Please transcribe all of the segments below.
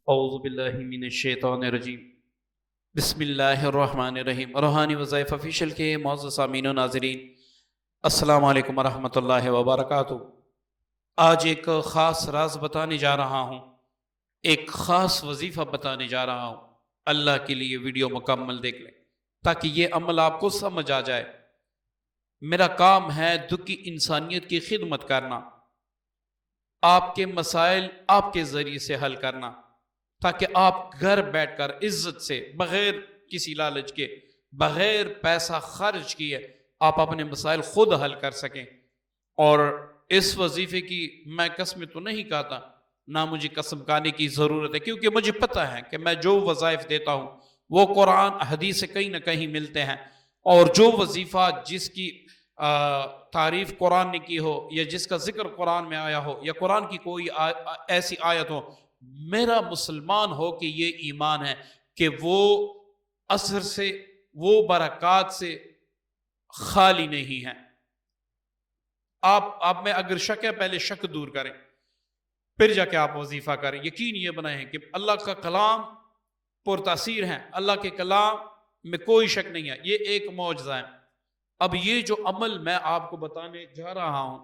اعوذ باللہ من الشیطان الرجیم بسم اللہ الرحمن الرحیم۔ روحانی وظائف آفیشیل کے معزز سامعین و ناظرین، السلام علیکم ورحمۃ اللہ وبرکاتہ۔ آج ایک خاص راز بتانے جا رہا ہوں، ایک خاص وظیفہ بتانے جا رہا ہوں۔ اللہ کے لیے ویڈیو مکمل دیکھ لیں تاکہ یہ عمل آپ کو سمجھ آ جائے۔ میرا کام ہے دکھی انسانیت کی خدمت کرنا، آپ کے مسائل آپ کے ذریعے سے حل کرنا، تاکہ آپ گھر بیٹھ کر عزت سے، بغیر کسی لالچ کے، بغیر پیسہ خرچ کیے آپ اپنے مسائل خود حل کر سکیں۔ اور اس وظیفے کی میں قسمیں تو نہیں کہتا، نہ مجھے قسم کھانے کی ضرورت ہے، کیونکہ مجھے پتہ ہے کہ میں جو وظائف دیتا ہوں وہ قرآن حدیث سے کہیں نہ کہیں ملتے ہیں، اور جو وظیفہ جس کی تعریف قرآن نے کی ہو، یا جس کا ذکر قرآن میں آیا ہو، یا قرآن کی کوئی ایسی آیت ہو، میرا مسلمان ہو کہ یہ ایمان ہے کہ وہ اثر سے، وہ برکات سے خالی نہیں ہے۔ آپ میں اگر شک ہے، پہلے شک دور کریں، پھر جا کے آپ وظیفہ کریں۔ یقین یہ بنائیں کہ اللہ کا کلام پر تاثیر ہے، اللہ کے کلام میں کوئی شک نہیں ہے، یہ ایک معجزہ ہے۔ اب یہ جو عمل میں آپ کو بتانے جا رہا ہوں،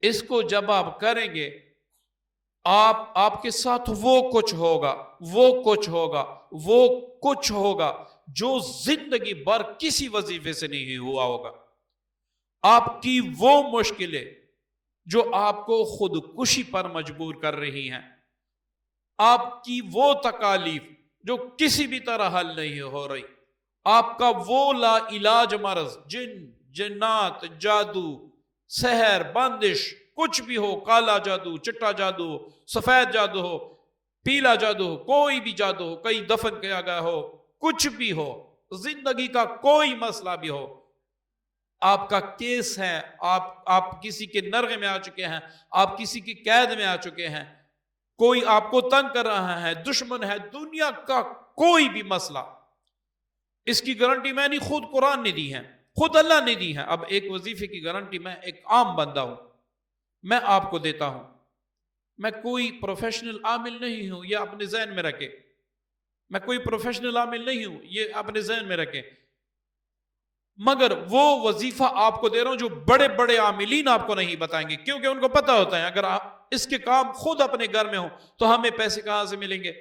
اس کو جب آپ کریں گے، آپ کے ساتھ وہ کچھ ہوگا، وہ کچھ ہوگا، وہ کچھ ہوگا جو زندگی بھر کسی وظیفے سے نہیں ہوا ہوگا۔ آپ کی وہ مشکلیں جو آپ کو خودکشی پر مجبور کر رہی ہیں، آپ کی وہ تکالیف جو کسی بھی طرح حل نہیں ہو رہی، آپ کا وہ لا علاج مرض، جن، جنات، جادو، سحر، بندش، کچھ بھی ہو، کالا جادو، چٹا جادو، سفید جادو ہو، پیلا جادو ہو، کوئی بھی جادو ہو، کہیں دفن کیا گیا ہو، کچھ بھی ہو، زندگی کا کوئی مسئلہ بھی ہو، آپ کا کیس ہے، آپ کسی کے نرغے میں آ چکے ہیں، آپ کسی کی قید میں آ چکے ہیں، کوئی آپ کو تنگ کر رہا ہے، دشمن ہے، دنیا کا کوئی بھی مسئلہ، اس کی گارنٹی میں نہیں، خود قرآن نے دی ہے، خود اللہ نے دی ہے۔ اب ایک وظیفے کی گارنٹی میں ایک عام بندہ ہوں، میں آپ کو دیتا ہوں، میں کوئی پروفیشنل عامل نہیں ہوں، یہ اپنے ذہن میں رکھے، میں کوئی پروفیشنل عامل نہیں ہوں، یہ اپنے ذہن میں رکھے، مگر وہ وظیفہ آپ کو دے رہا ہوں جو بڑے بڑے عاملین آپ کو نہیں بتائیں گے، کیونکہ ان کو پتہ ہوتا ہے اگر آپ اس کے کام خود اپنے گھر میں ہوں تو ہمیں پیسے کہاں سے ملیں گے،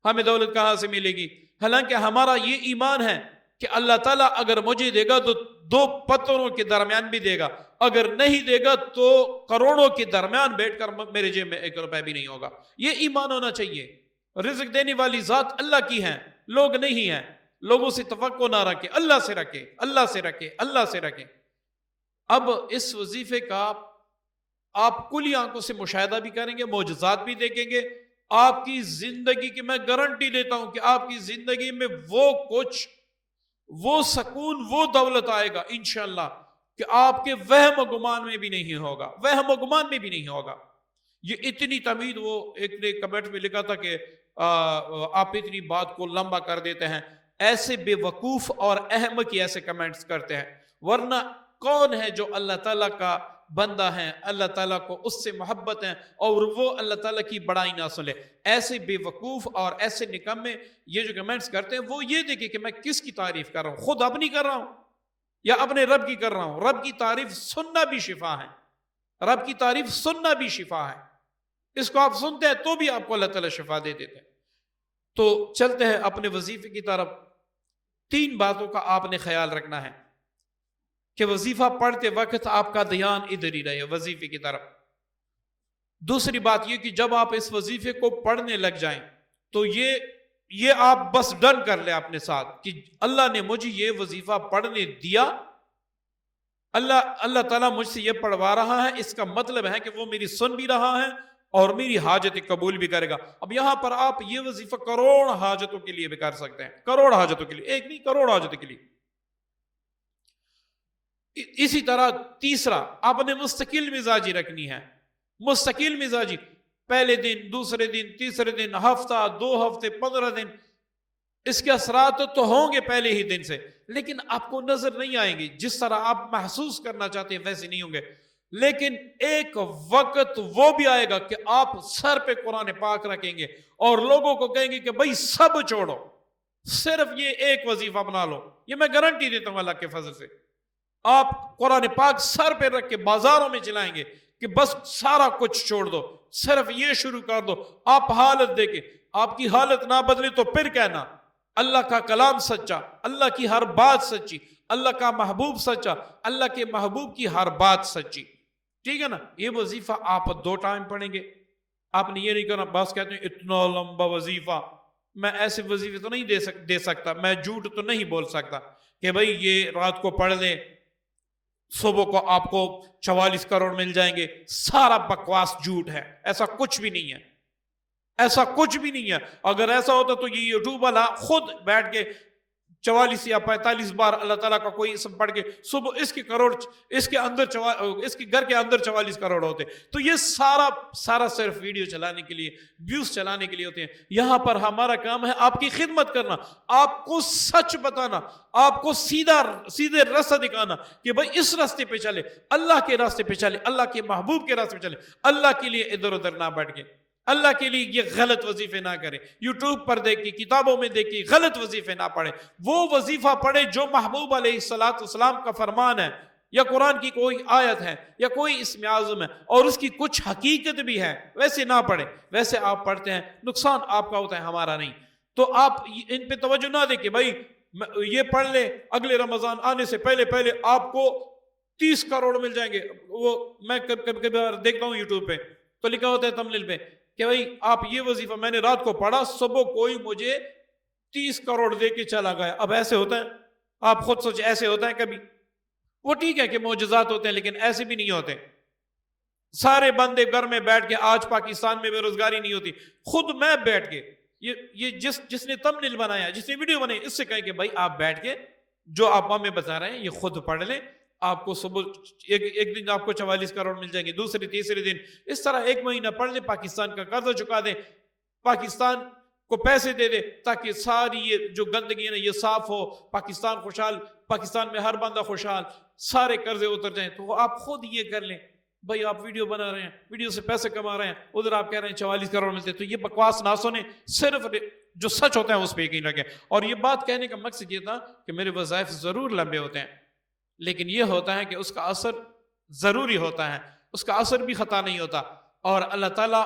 ہمیں دولت کہاں سے ملے گی۔ حالانکہ ہمارا یہ ایمان ہے کہ اللہ تعالیٰ اگر مجھے دے گا تو دو پتھروں کے درمیان بھی دے گا، اگر نہیں دے گا تو کروڑوں کے درمیان بیٹھ کر میرے جیب میں ایک روپے بھی نہیں ہوگا۔ یہ ایمان ہونا چاہیے۔ رزق دینے والی ذات اللہ کی ہے، لوگ نہیں ہیں۔ لوگوں سے توقع نہ رکھے، اللہ سے رکھے، اللہ سے رکھے، اللہ سے رکھے۔ اب اس وظیفے کا آپ کلی آنکھوں سے مشاہدہ بھی کریں گے، معجزات بھی دیکھیں گے، آپ کی زندگی کی میں گارنٹی دیتا ہوں کہ آپ کی زندگی میں وہ کچھ، وہ سکون، وہ دولت آئے گا انشاءاللہ کہ آپ کے وہم و گمان میں بھی نہیں ہوگا، وہم و گمان میں بھی نہیں ہوگا۔ یہ اتنی تمید، وہ ایک نے کمنٹ میں لکھا تھا کہ آپ اتنی بات کو لمبا کر دیتے ہیں، ایسے بے وقوف اور احمق ہی ایسے کمنٹس کرتے ہیں، ورنہ کون ہے جو اللہ تعالیٰ کا بندہ ہے، اللہ تعالیٰ کو اس سے محبت ہے اور وہ اللہ تعالیٰ کی بڑائی نہ سنے؟ ایسے بے وقوف اور ایسے نکمے یہ جو کمنٹس کرتے ہیں، وہ یہ دیکھیں کہ میں کس کی تعریف کر رہا ہوں، خود اپنی کر رہا ہوں یا اپنے رب کی کر رہا ہوں۔ رب کی تعریف سننا بھی شفا ہے، رب کی تعریف سننا بھی شفا ہے، اس کو آپ سنتے ہیں تو بھی آپ کو اللہ تعالیٰ شفا دے دیتے ہیں۔ تو چلتے ہیں اپنے وظیفے کی طرف۔ تین باتوں کا آپ نے خیال رکھنا ہے کہ وظیفہ پڑھتے وقت آپ کا دھیان ادھر ہی رہے، وظیفے کی طرف۔ دوسری بات یہ کہ جب آپ اس وظیفے کو پڑھنے لگ جائیں تو یہ آپ بس ڈن کر لیں اپنے ساتھ کہ اللہ نے مجھے یہ وظیفہ پڑھنے دیا، اللہ تعالیٰ مجھ سے یہ پڑھوا رہا ہے، اس کا مطلب ہے کہ وہ میری سن بھی رہا ہے اور میری حاجت قبول بھی کرے گا۔ اب یہاں پر آپ یہ وظیفہ کروڑ حاجتوں کے لیے بھی کر سکتے ہیں، کروڑ حاجتوں کے لیے، ایک نہیں، کروڑ حاجتوں کے لیے۔ اسی طرح تیسرا، آپ نے مستقل مزاجی رکھنی ہے، مستقل مزاجی، پہلے دن، دوسرے دن، تیسرے دن، ہفتہ، 2 ہفتے، 15 دن، اس کے اثرات تو ہوں گے پہلے ہی دن سے، لیکن آپ کو نظر نہیں آئیں گے، جس طرح آپ محسوس کرنا چاہتے ہیں ویسے نہیں ہوں گے۔ لیکن ایک وقت وہ بھی آئے گا کہ آپ سر پہ قرآن پاک رکھیں گے اور لوگوں کو کہیں گے کہ بھائی سب چھوڑو، صرف یہ ایک وظیفہ بنا لو. یہ میں گارنٹی دیتا ہوں اللہ کے فضل سے. آپ قرآن پاک سر پہ رکھ کے بازاروں میں چلائیں گے کہ بس سارا کچھ چھوڑ دو، صرف یہ شروع کر دو. آپ حالت دیکھیں، آپ کی حالت نہ بدلے تو پھر کہنا اللہ کا کلام سچا، اللہ کی ہر بات سچی، اللہ کا محبوب سچا، اللہ کے محبوب کی ہر بات سچی. ٹھیک ہے نا؟ یہ وظیفہ آپ 2 ٹائم پڑھیں گے. آپ نے یہ نہیں کرنا بس کہتے ہیں اتنا لمبا وظیفہ، میں ایسے وظیفے تو نہیں دے سکتا، میں جھوٹ تو نہیں بول سکتا کہ بھائی یہ رات کو پڑھ لیں صبح کو آپ کو 44 کروڑ مل جائیں گے. سارا بکواس جھوٹ ہے، ایسا کچھ بھی نہیں ہے، ایسا کچھ بھی نہیں ہے. اگر ایسا ہوتا تو یہ یوٹیوب والا خود بیٹھ کے 44 یا 45 بار اللہ تعالیٰ کا کوئی اسم پڑھ کے صبح اس کے گھر کے اندر 44 کروڑ ہوتے. تو یہ سارا صرف ویڈیو چلانے کے لیے، ویوز چلانے کے لیے ہوتے ہیں. یہاں پر ہمارا کام ہے آپ کی خدمت کرنا، آپ کو سچ بتانا، آپ کو سیدھے راستہ دکھانا کہ بھائی اس راستے پہ چلے، اللہ کے راستے پہ چلے، اللہ کے محبوب کے راستے پہ چلے، اللہ کے لیے ادھر ادھر نہ بیٹھ کے، اللہ کے لیے یہ غلط وظیفے نہ کرے. یوٹیوب پر دیکھ کے، کتابوں میں دیکھ کے غلط وظیفے نہ پڑھے. وہ وظیفہ پڑھے جو محبوب علیہ السلام کا فرمان ہے، یا قرآن کی کوئی آیت ہے، یا کوئی اسم اعظم ہے اور اس کی کچھ حقیقت بھی ہے، ویسے نہ پڑھے. ویسے آپ پڑھتے ہیں، نقصان آپ کا ہوتا ہے، ہمارا نہیں. تو آپ ان پہ توجہ نہ دیں کہ بھائی یہ پڑھ لیں، اگلے رمضان آنے سے پہلے آپ کو 30 کروڑ مل جائیں گے. وہ میں کبھی دیکھتا ہوں یوٹیوب پہ تو لکھا ہوتا ہے تملیل پہ کہ بھائی آپ یہ وظیفہ میں نے رات کو پڑھا، صبح کوئی مجھے 30 کروڑ دے کے چلا گیا. اب ایسے ہوتا ہے؟ آپ خود سوچیں، ایسے ہوتا ہے کبھی؟ وہ ٹھیک ہے کہ معجزات ہوتے ہیں، لیکن ایسے بھی نہیں ہوتے. سارے بندے گھر میں بیٹھ کے، آج پاکستان میں بے روزگاری نہیں ہوتی، خود میں بیٹھ کے یہ جس نے تملیل بنایا، جس نے ویڈیو بنائی، اس سے کہیں کہ بھائی آپ بیٹھ کے جو آپ ہمیں بتا رہے ہیں یہ خود پڑھ لیں. آپ کو صبح ایک دن آپ کو 44 کروڑ مل جائیں گے، دوسرے تیسرے دن اس طرح 1 مہینہ پڑھ لیں، پاکستان کا قرضہ چکا دیں، پاکستان کو پیسے دے دے تاکہ ساری یہ جو گندگی ہے نا یہ صاف ہو، پاکستان خوشحال، پاکستان میں ہر بندہ خوشحال، سارے قرضے اتر جائیں. تو آپ خود یہ کر لیں. بھائی آپ ویڈیو بنا رہے ہیں، ویڈیو سے پیسے کما رہے ہیں، ادھر آپ کہہ رہے ہیں 44 کروڑ ملتے. تو یہ بکواس نہ سنیں، صرف جو سچ ہوتا ہے اس پہ یقین رکھیں. اور یہ بات کہنے کا مقصد یہ تھا کہ میرے وظائف ضرور لمبے ہوتے ہیں، لیکن یہ ہوتا ہے کہ اس کا اثر ضروری ہوتا ہے، اس کا اثر بھی خطا نہیں ہوتا. اور اللہ تعالیٰ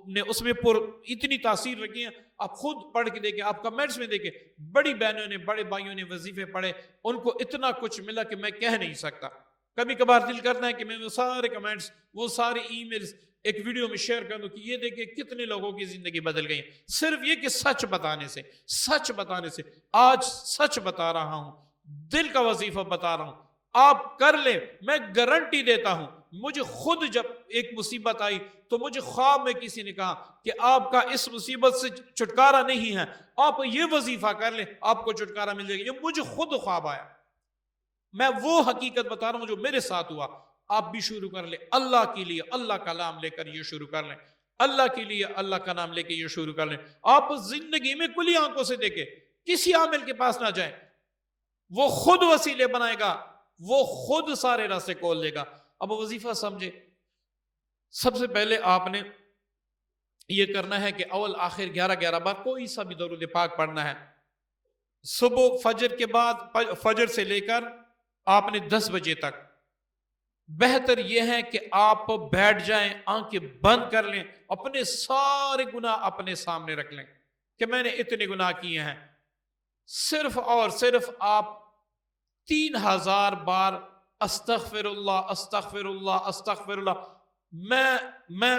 نے اس میں اتنی تاثیر رکھی ہے. آپ خود پڑھ کے دیکھیں، آپ کمنٹس میں دیکھیں، بڑی بہنوں نے، بڑے بھائیوں نے وظیفے پڑھے، ان کو اتنا کچھ ملا کہ میں کہہ نہیں سکتا. کبھی کبھار دل کرتا ہے کہ میں وہ سارے کمنٹس، وہ سارے ای میلز ایک ویڈیو میں شیئر کر دوں کہ یہ دیکھیں کتنے لوگوں کی زندگی بدل گئی ہے، صرف یہ کہ سچ بتانے سے. آج سچ بتا رہا ہوں، دل کا وظیفہ بتا رہا ہوں. آپ کر لیں، میں گارنٹی دیتا ہوں. مجھے خود جب ایک مصیبت آئی تو مجھے خواب میں کسی نے کہا کہ آپ کا اس مصیبت سے چھٹکارا نہیں ہے، آپ یہ وظیفہ کر لیں، آپ کو چھٹکارا مل جائے گا. یہ مجھے خود خواب آیا. میں وہ حقیقت بتا رہا ہوں جو میرے ساتھ ہوا. آپ بھی شروع کر لیں، اللہ کے لیے اللہ کا نام لے کر یہ شروع کر لیں، اللہ کے لیے اللہ کا نام لے کے یہ شروع کر لیں. آپ زندگی میں کھلی آنکھوں سے دیکھیں، کسی عامل کے پاس نہ جائیں، وہ خود وسیلے بنائے گا، وہ خود سارے راستے کھول دے گا. اب وظیفہ سمجھے. سب سے پہلے آپ نے یہ کرنا ہے کہ اول آخر 11 بار کوئی سا بھی درود پاک پڑھنا ہے. صبح فجر کے بعد، فجر سے لے کر آپ نے 10 بجے تک. بہتر یہ ہے کہ آپ بیٹھ جائیں، آنکھیں بند کر لیں، اپنے سارے گناہ اپنے سامنے رکھ لیں کہ میں نے اتنے گناہ کیے ہیں. صرف اور صرف آپ 3000 بار استغفر اللہ استغفر اللہ استغفر اللہ. میں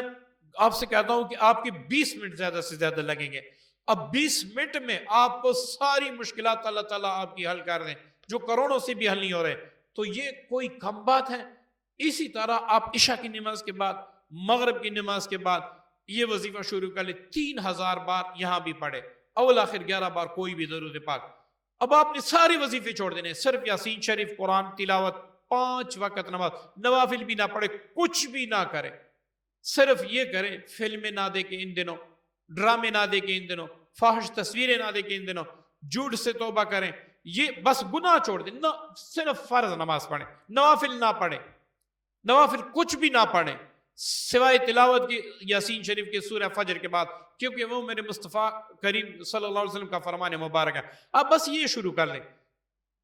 آپ سے کہتا ہوں کہ آپ کے 20 منٹ زیادہ سے زیادہ لگیں گے. اب 20 منٹ میں آپ کو ساری مشکلات اللہ تعالیٰ آپ کی حل کر دیں، جو کروڑوں سے بھی حل نہیں ہو رہے. تو یہ کوئی کم بات ہے. اسی طرح آپ عشاء کی نماز کے بعد، مغرب کی نماز کے بعد یہ وظیفہ شروع کر لیں. 3000 بار یہاں بھی پڑھے، اول آخر 11 بار کوئی بھی درود پاک. اب آپ نے سارے وظیفے چھوڑ دینے، صرف یاسین شریف، قرآن تلاوت، 5 وقت نماز، نوافل بھی نہ پڑھے، کچھ بھی نہ کرے. صرف یہ کریں، فلمیں نہ دیکھیں ان دنوں، ڈرامے نہ دیکھیں ان دنوں، فاحش تصویریں نہ دیکھیں ان دنوں، جھوٹ سے توبہ کریں. یہ بس گناہ چھوڑ دیں، نہ صرف فرض نماز پڑھیں، نوافل نہ پڑھیں. نوافل کچھ بھی نہ پڑھیں سوائے تلاوت کی یاسین شریف کے سورہ فجر کے بعد، کیونکہ وہ میرے مصطفیٰ کریم صلی اللہ علیہ وسلم کا فرمان مبارک ہے. اب بس یہ شروع کر لیں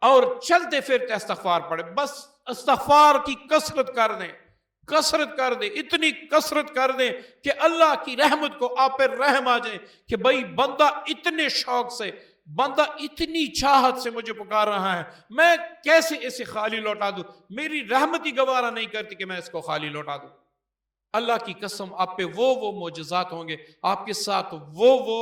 اور چلتے پھرتے استغفار پڑھیں. بس استغفار کی کثرت کر دیں، کثرت کر دیں، اتنی کثرت کر دیں کہ اللہ کی رحمت کو آپ پر رحم آ جائے کہ بھائی بندہ اتنے شوق سے، بندہ اتنی چاہت سے مجھے پکار رہا ہے، میں کیسے اسے خالی لوٹا دوں؟ میری رحمت ہی گوارا نہیں کرتی کہ میں اس کو خالی لوٹا دوں. اللہ کی قسم آپ پہ وہ معجزات ہوں گے، آپ کے ساتھ وہ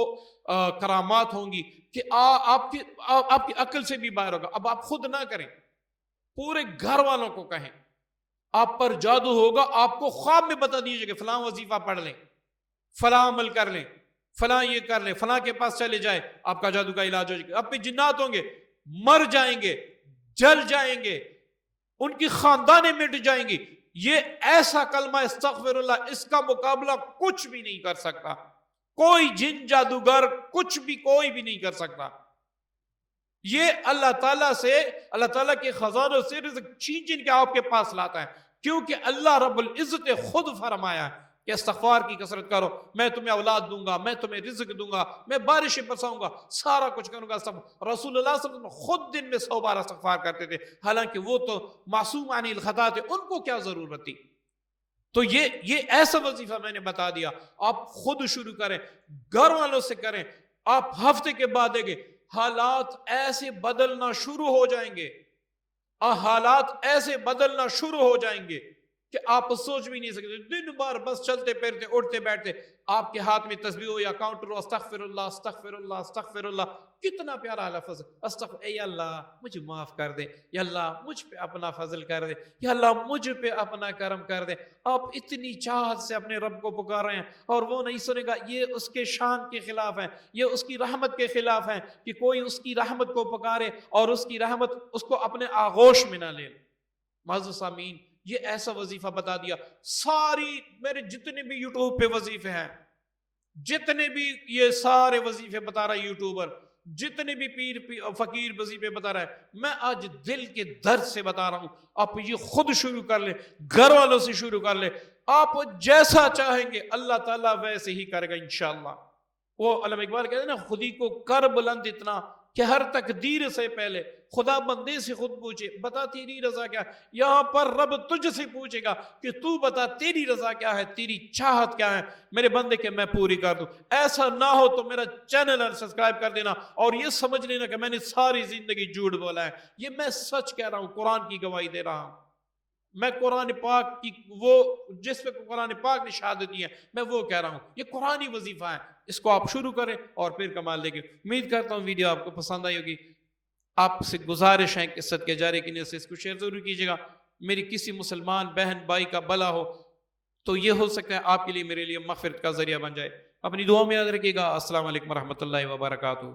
کرامات ہوں گی کہ آپ کی عقل سے بھی باہر ہوگا. اب آپ خود نہ کریں، پورے گھر والوں کو کہیں آپ پر جادو ہوگا. آپ کو خواب میں بتا دیجیے کہ فلاں وظیفہ پڑھ لیں، فلاں عمل کر لیں، فلاں یہ کر لیں، فلاں کے پاس چلے جائے، آپ کا جادو کا علاج ہو جائے گا. آپ پہ جنات ہوں گے، مر جائیں گے، جل جائیں گے، ان کی خاندانیں مٹ جائیں گی. یہ ایسا کلمہ استغفر اللہ، اس کا مقابلہ کچھ بھی نہیں کر سکتا. کوئی جن جادوگر کچھ بھی کوئی بھی نہیں کر سکتا. یہ اللہ تعالیٰ سے، اللہ تعالیٰ کے خزانوں سے رزق چھین کے آپ کے پاس لاتا ہے، کیونکہ اللہ رب العزت نے خود فرمایا ہے کہ استغفار کی کثرت کرو، میں تمہیں اولاد دوں گا، میں تمہیں رزق دوں گا، میں بارشیں برساؤں گا، سارا کچھ کروں گا. رسول اللہ صلی اللہ علیہ وسلم خود دن میں 100 بار استغفار کرتے تھے، حالانکہ وہ تو معصوم عن الخطا تھے، ان کو کیا ضرورت تھی؟ تو یہ ایسا وظیفہ میں نے بتا دیا، آپ خود شروع کریں، گھر والوں سے کریں. آپ ہفتے کے بعد دیکھیں حالات ایسے بدلنا شروع ہو جائیں گے، حالات ایسے بدلنا شروع ہو جائیں گے کہ آپ سوچ بھی نہیں سکتے. دن بار بس چلتے پھرتے اٹھتے بیٹھتے، آپ کے ہاتھ میں تسبیح ہو یا کاؤنٹر ہو، استغفر اللہ استغفر اللہ استغفر اللہ. کتنا پیارا لفظ، استغفر. اے اللہ مجھے معاف کر دے، یا اللہ مجھ پہ اپنا فضل کر دے، یا اللہ مجھ پہ اپنا کرم کر دے. آپ اتنی چاہت سے اپنے رب کو پکار رہے ہیں اور وہ نہیں سنے گا. یہ اس کے شان کے خلاف ہے، یہ اس کی رحمت کے خلاف ہے کہ کوئی اس کی رحمت کو پکارے اور اس کی رحمت اس کو اپنے آغوش میں نہ لے. معزز سامعین، یہ ایسا وظیفہ بتا دیا. ساری میرے جتنے بھی یوٹیوب پہ وظیفے ہیں، جتنے بھی یہ سارے وظیفے بتا رہا ہے یوٹیوبر، جتنے بھی پیر فقیر وظیفے بتا رہا ہے، میں آج دل کے درد سے بتا رہا ہوں. آپ یہ خود شروع کر لیں، گھر والوں سے شروع کر لیں. آپ جیسا چاہیں گے اللہ تعالیٰ ویسے ہی کرے گا انشاءاللہ. وہ علامہ اقبال کہتے ہیں نا، خودی کو کر بلند اتنا کہ ہر تقدیر سے پہلے خدا بندے سے خود پوچھے بتا تیری رضا کیا. یہاں پر رب تجھ سے پوچھے گا کہ تو بتا تیری رضا کیا ہے، تیری چاہت کیا ہے میرے بندے کہ میں پوری کر دوں. ایسا نہ ہو تو میرا چینل سبسکرائب کر دینا اور یہ سمجھ لینا کہ میں نے ساری زندگی جھوٹ بولا ہے. یہ میں سچ کہہ رہا ہوں، قرآن کی گواہی دے رہا ہوں. میں قرآن پاک کی وہ جس پہ قرآن پاک نے شہادت دی ہے میں وہ کہہ رہا ہوں. یہ قرآنی وظیفہ ہے، اس کو آپ شروع کریں اور پھر کمال دیکھیں. امید کرتا ہوں ویڈیو آپ کو پسند آئی ہوگی. آپ سے گزارش ہے کہ صدقہ جاری کی نیت سے اس کو شیئر ضرور کیجیے گا. میری کسی مسلمان بہن بھائی کا بھلا ہو تو یہ ہو سکتا ہے آپ کے لیے میرے لیے مغفرت کا ذریعہ بن جائے. اپنی دعاؤں میں یاد رکھیے گا. السلام علیکم ورحمۃ اللہ وبرکاتہ.